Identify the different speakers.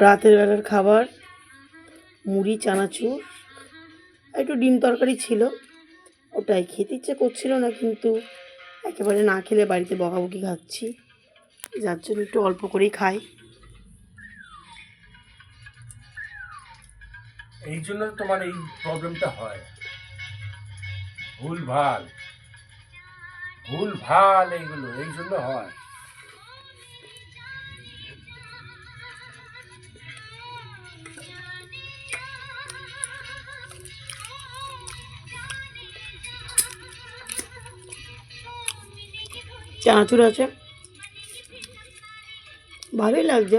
Speaker 1: রাতের বেলার খাবার মুড়ি চানাচুর একটু ডিম তরকারি ছিল, ওটাই খেতে ইচ্ছে করছিল না, কিন্তু একেবারে না খেলে বাড়িতে বকাবকি খাচ্ছি, যার জন্য একটু অল্প করেই খাই।
Speaker 2: এই জন্য তোমার এই প্রবলেমটা হয়। ভুল ভাল এইগুলো এই জন্য হয়।
Speaker 1: চানাচুর আছে, ভালোই লাগছে।